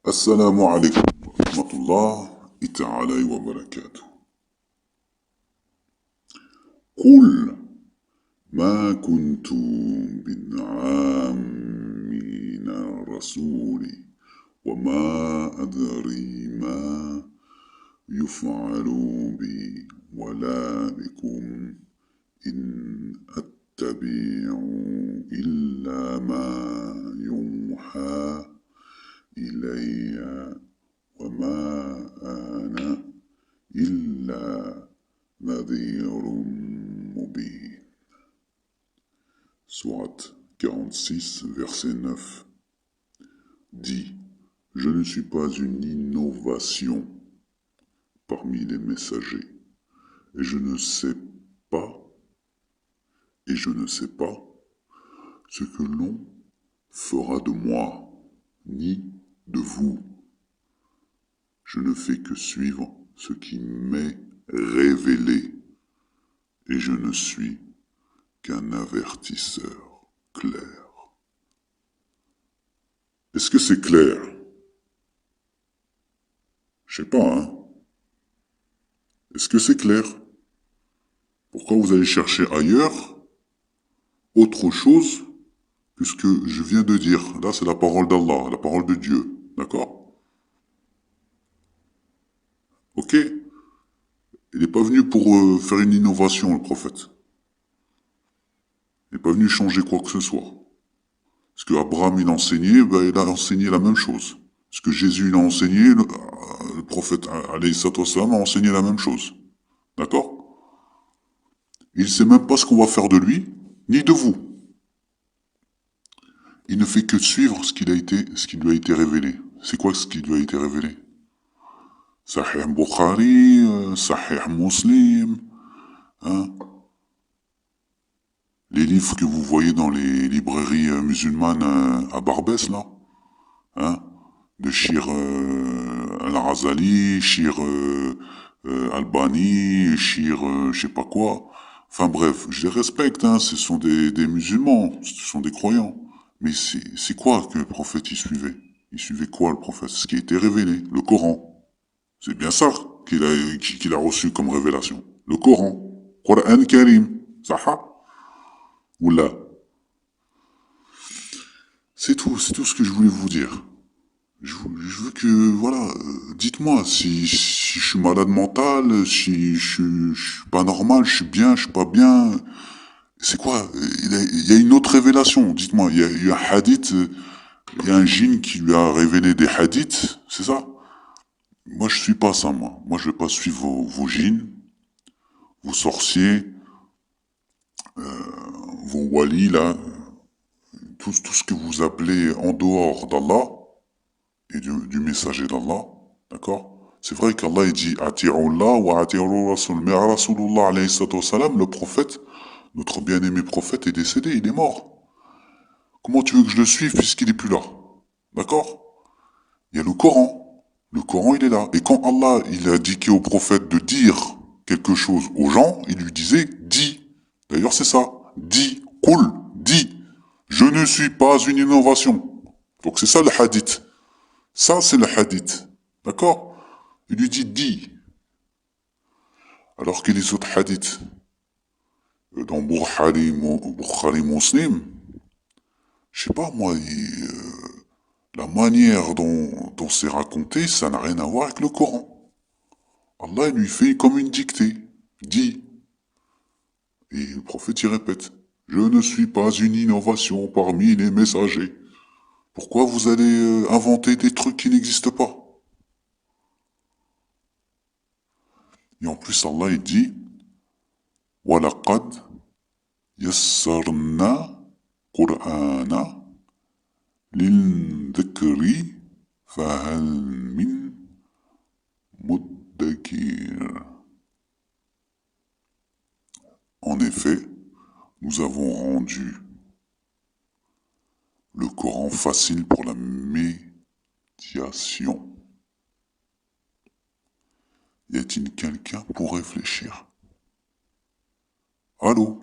السلام عليكم ورحمة الله تعالى وبركاته. قل ما كنت بدعا من الرسول وما أدري ما يفعل بي ولا بكم إن أتبع إلا ما يوحى إلي وما أنا إلا نذير مبين. Sourate 46, verset 9 dit: Je ne suis pas une innovation parmi les messagers, et je ne sais pas, ce que l'on fera de moi, ni de vous. Je ne fais que suivre ce qui m'est révélé, et je ne suis qu'un avertisseur clair. Est-ce que c'est clair? Je sais pas, hein? Est-ce que c'est clair? Pourquoi vous allez chercher ailleurs autre chose que ce que je viens de dire? Là, c'est la parole d'Allah, la parole de Dieu. D'accord? Ok? Il n'est pas venu pour faire une innovation, le prophète. Il n'est pas venu changer quoi que ce soit. Ce que Abraham il a enseigné, il a enseigné la même chose. Ce que Jésus il a enseigné, le prophète alayhi salam a enseigné la même chose. D'accord? Il ne sait même pas ce qu'on va faire de lui, ni de vous. Il ne fait que suivre ce qui lui a été révélé. C'est quoi ce qui lui a été révélé? Sahih Bukhari, Sahih Muslim, hein? Les livres que vous voyez dans les librairies musulmanes à Barbès, là, hein? De Shir Al-Razali, Shir Albani, Shir je sais pas quoi. Enfin bref, je les respecte, hein, ce sont des musulmans, ce sont des croyants. Mais c'est quoi que le prophète il suivait? Il suivait quoi le prophète? Ce qui a été révélé, le Coran. C'est bien ça qu'il a reçu comme révélation. Le Coran. Coran Karim. Saha? Oula. C'est tout ce que je voulais vous dire. Je veux que, voilà, dites-moi si je suis malade mental, si je suis pas normal, je suis bien, je suis pas bien. C'est quoi? Il y a une autre révélation, dites-moi. Il y a eu un hadith, il y a un djinn qui lui a révélé des hadiths, c'est ça? Moi, je suis pas ça, moi. Moi, je vais pas suivre vos djinns, vos sorciers, vos walis, là, tout ce que vous appelez en dehors d'Allah et du messager d'Allah, d'accord? C'est vrai qu'Allah il dit Ati'ullah wa ati'ur rasul. Mais Rasulullah alayhi salatu wassalam, le prophète, notre bien-aimé prophète est décédé, il est mort. Comment tu veux que je le suive puisqu'il est plus là? D'accord? Il y a le Coran. Le Coran il est là. Et quand Allah il a indiqué au prophète de dire quelque chose aux gens, il lui disait dis. D'ailleurs c'est ça. Dis. Qul. Dis. Je ne suis pas une innovation. Donc c'est ça le hadith. Ça c'est le hadith. D'accord? Il lui dit dis. Alors que les autres hadiths, dans Bukhari Muslim, je sais pas moi, la manière dont c'est raconté, ça n'a rien à voir avec le Coran. Allah lui fait comme une dictée. Dit. Et le prophète y répète. Je ne suis pas une innovation parmi les messagers. Pourquoi vous allez inventer des trucs qui n'existent pas? Et en plus, Allah il dit وَلَقَدْ يَسَّرْنَا قُرْآنَ لِلذِّكْرِ فَهَلْ مِن مُدَّكِرٍ. En effet, nous avons rendu le Coran facile pour la médiation. Y a-t-il quelqu'un pour réfléchir? Allô?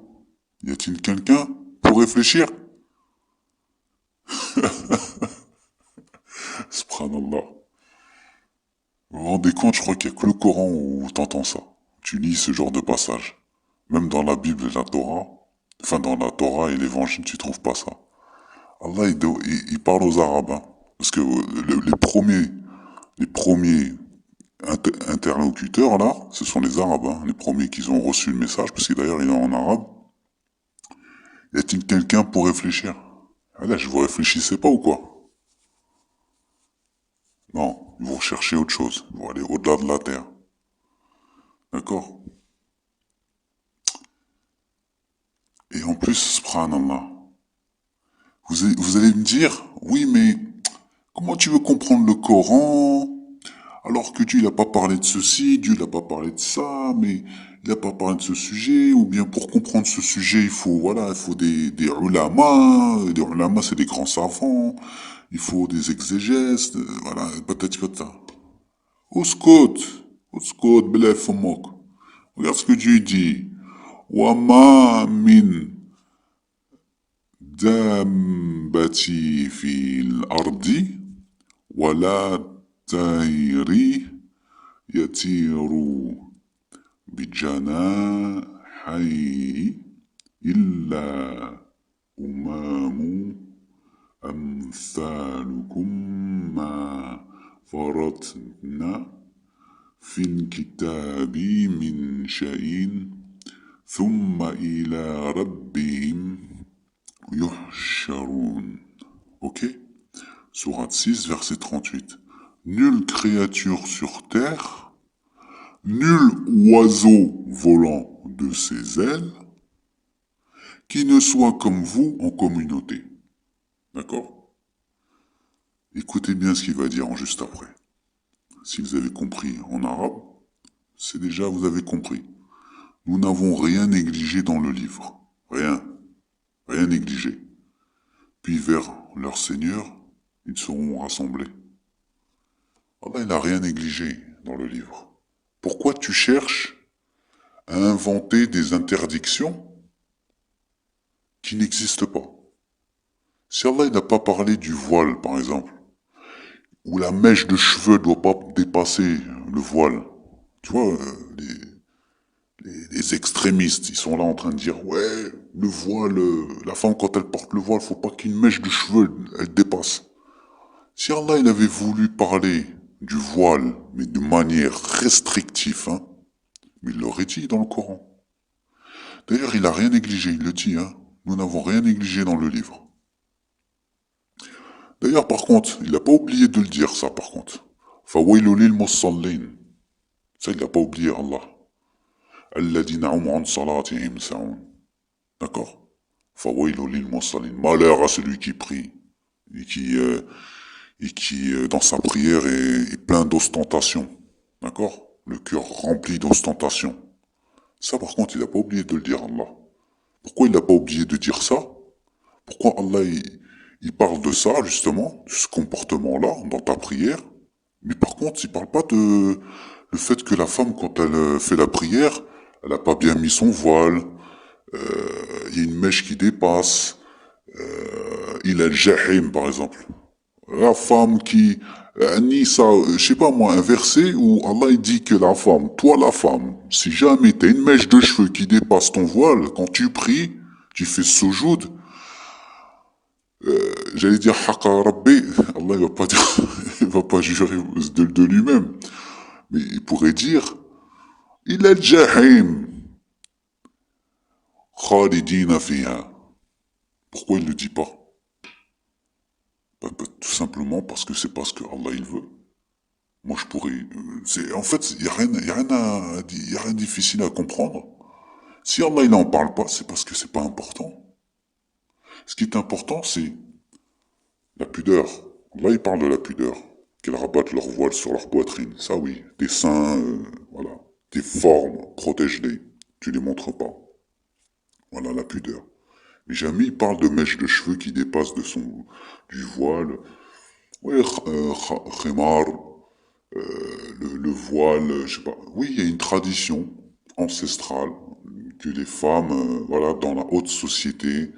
Y a-t-il quelqu'un pour réfléchir? subhanallah. Vous vous rendez compte, je crois qu'il n'y a que le Coran où t'entends ça. Tu lis ce genre de passage. Même dans la Bible et la Torah, enfin dans la Torah et l'Évangile, tu trouves pas ça. Allah, il parle aux Arabes, hein. Parce que les premiers interlocuteurs, là, ce sont les Arabes, hein. Les premiers qui ont reçu le message, parce que d'ailleurs il est en arabe. Y a-t-il quelqu'un pour réfléchir? Ah là, je vous réfléchissez pas ou quoi? Non, vous recherchez autre chose. Vous allez au-delà de la terre. D'accord? Et en plus, subhanallah, vous allez me dire, oui, mais comment tu veux comprendre le Coran alors que Dieu n'a pas parlé de ceci, Dieu n'a pas parlé de ça, mais il n'a pas parlé de ce sujet, ou bien pour comprendre ce sujet, il faut des ulama c'est des grands savants, il faut des exégèses, voilà, patati patata. Oskot, Oskot, bela famok. Regarde ce que Dieu dit. Wama min dambati fil ardi, wala tairi yatiru بجناحيه إلا أمام أمثالكم ما فرطنا في الكتاب من شيء ثم إلى ربهم يحشرون. Ok? Sourate 6, verset 38. Nulle créature sur terre, nul oiseau volant de ses ailes, qui ne soit comme vous en communauté. D'accord? Écoutez bien ce qu'il va dire en juste après. Si vous avez compris en arabe, c'est déjà vous avez compris. Nous n'avons rien négligé dans le livre. Rien. Rien négligé. Puis vers leur Seigneur, ils seront rassemblés. Allah, il n'a rien négligé dans le livre. Pourquoi tu cherches à inventer des interdictions qui n'existent pas? Si Allah n'a pas parlé du voile, par exemple, où la mèche de cheveux doit pas dépasser le voile, tu vois, les extrémistes, ils sont là en train de dire, ouais, le voile, la femme quand elle porte le voile, faut pas qu'une mèche de cheveux, elle dépasse. Si Allah il avait voulu parler du voile, mais de manière restrictive, hein, mais il l'aurait dit dans le Coran. D'ailleurs, il a rien négligé, il le dit, hein. Nous n'avons rien négligé dans le livre. D'ailleurs, par contre, il n'a pas oublié de le dire, ça, par contre. فَوَيْلُ لِلْمُصَلِّينَ. Ça, il n'a pas oublié, Allah. الَّذِينَ هُمْ عَنْ صَلَاتِهِمْ سَهُونَ. D'accord? فَوَيْلُ لِلْمُصَلِّينَ. Malheur à celui qui prie et qui dans sa prière, est plein d'ostentation. D'accord? Le cœur rempli d'ostentation. Ça, par contre, il n'a pas oublié de le dire, Allah. Pourquoi il n'a pas oublié de dire ça? Pourquoi Allah, il parle de ça, justement, de ce comportement-là, dans ta prière, mais par contre, il parle pas de le fait que la femme, quand elle fait la prière, elle a pas bien mis son voile, il y a une mèche qui dépasse, il a le jahim, par exemple. La femme qui nie ça, je sais pas moi, un verset où Allah il dit que la femme, toi la femme, si jamais t'as une mèche de cheveux qui dépasse ton voile, quand tu pries, tu fais soujoud, j'allais dire Haqa Rabbi, Allah il va pas dire, il va pas jurer de lui-même, mais il pourrait dire, il est jahim, khalidina fiha. Pourquoi il le dit pas? Tout simplement parce que c'est pas ce que Allah il veut. Moi je pourrais, en fait, il y a rien, y a rien de difficile à comprendre. Si Allah il en parle pas, c'est parce que c'est pas important. Ce qui est important, c'est la pudeur. Allah il parle de la pudeur. Qu'elles rabattent leur voile sur leur poitrine. Ça oui. Des seins, voilà. Des formes, protège-les. Tu les montres pas. Voilà la pudeur. Mais jamais il parle de mèches de cheveux qui dépassent du voile. Ouais, khimar, le voile, je sais pas. Oui, il y a une tradition ancestrale que les femmes, voilà, dans la haute société,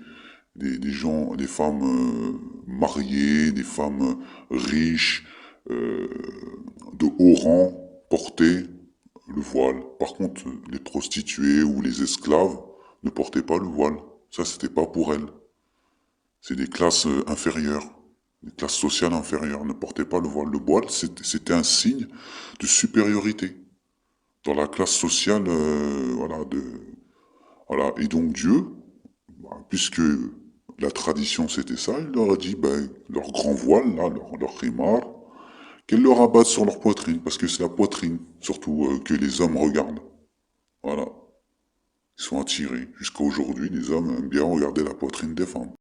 des gens, des femmes mariées, des femmes riches, euh, de haut rang portaient le voile. Par contre, les prostituées ou les esclaves ne portaient pas le voile. Ça, c'était pas pour elles. C'est des classes inférieures, des classes sociales inférieures ne portaient pas le voile. Le voile, c'était un signe de supériorité dans la classe sociale, voilà. Et donc Dieu, puisque la tradition c'était ça, il leur a dit, ben, leur grand voile, là, leur khimar, qu'elles le rabattent sur leur poitrine, parce que c'est la poitrine, surtout, que les hommes regardent. Voilà. Ils sont attirés. Jusqu'à aujourd'hui, les hommes aiment bien regarder la poitrine des femmes.